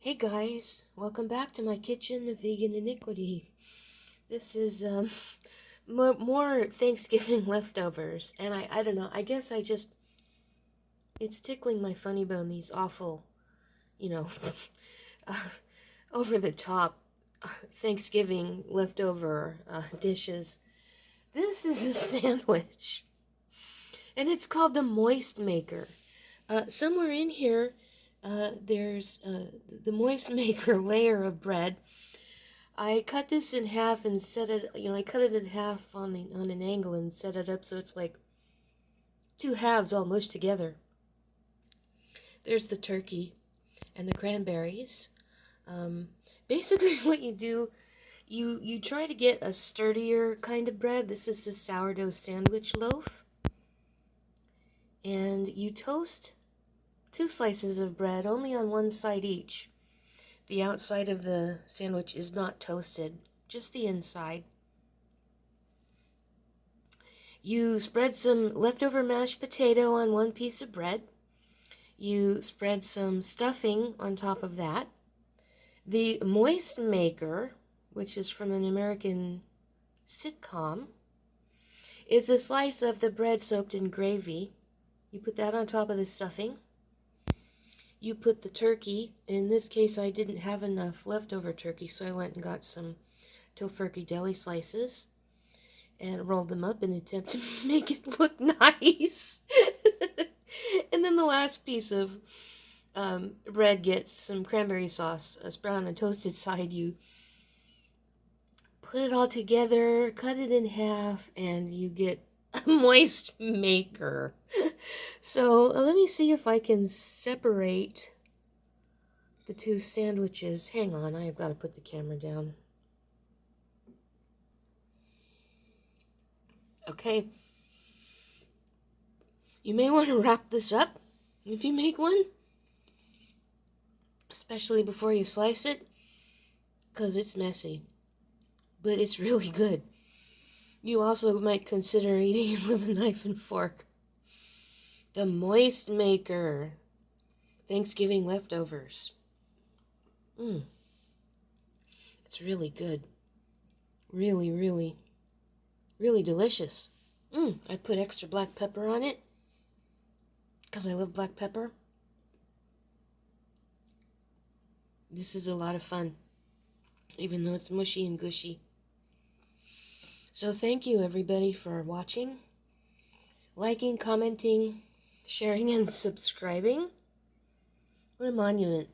Hey guys, welcome back to my kitchen of vegan iniquity. This is more Thanksgiving leftovers, and I don't know. I guess it's tickling my funny bone. These awful, you know, uh, over the top Thanksgiving leftover dishes. This is a sandwich, and it's called the Moistmaker. Somewhere in here, there's the Moistmaker layer of bread. I cut this in half and set it, I cut it in half on an angle and set it up so it's like two halves all mushed together. There's the turkey and the cranberries. Basically what you do, you try to get a sturdier kind of bread. This is a sourdough sandwich loaf. And you toast two slices of bread only on one side each. The outside of the sandwich is not toasted, just the inside. You spread some leftover mashed potato on one piece of bread. You spread some stuffing on top of that. The Moistmaker, which is from an American sitcom, is a slice of the bread soaked in gravy. You put that on top of the stuffing. You put the turkey. In this case, I didn't have enough leftover turkey, so I went and got some tofurkey deli slices and rolled them up in an attempt to make it look nice. And then the last piece of bread gets some cranberry sauce spread on the toasted side. You put it all together, cut it in half, and you get a moist maker. So let me see if I can separate the two sandwiches. Hang on, I've got to put the camera down. Okay. You may want to wrap this up if you make one, especially before you slice it, because it's messy, but it's really good. You also might consider eating it with a knife and fork. The Moistmaker Thanksgiving leftovers. It's really good. Really, really, really delicious. I put extra black pepper on it because I love black pepper. This is a lot of fun, even though it's mushy and gushy. So thank you everybody for watching, liking, commenting, sharing, and subscribing. What a monument.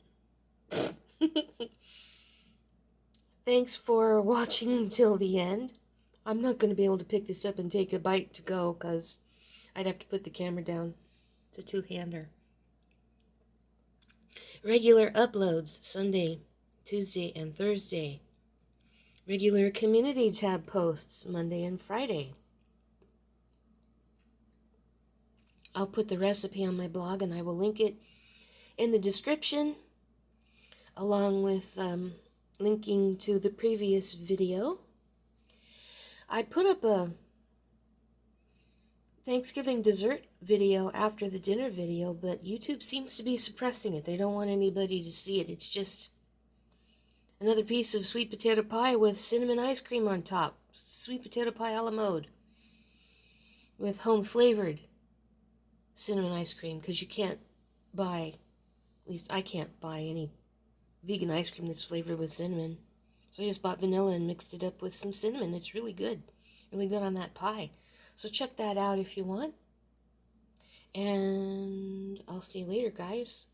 Thanks for watching till the end. I'm not going to be able to pick this up and take a bite to go because I'd have to put the camera down. It's a two-hander. Regular uploads Sunday, Tuesday, and Thursday. Regular community tab posts Monday and Friday. I'll put the recipe on my blog and I will link it in the description along with linking to the previous video. I put up a Thanksgiving dessert video after the dinner video, but YouTube seems to be suppressing it. They don't want anybody to see it. It's just another piece of sweet potato pie with cinnamon ice cream on top. Sweet potato pie a la mode with home flavored cinnamon ice cream, because you can't buy, at least I can't buy any vegan ice cream that's flavored with cinnamon. So I just bought vanilla and mixed it up with some cinnamon. It's really good. Really good on that pie. So check that out if you want. And I'll see you later, guys.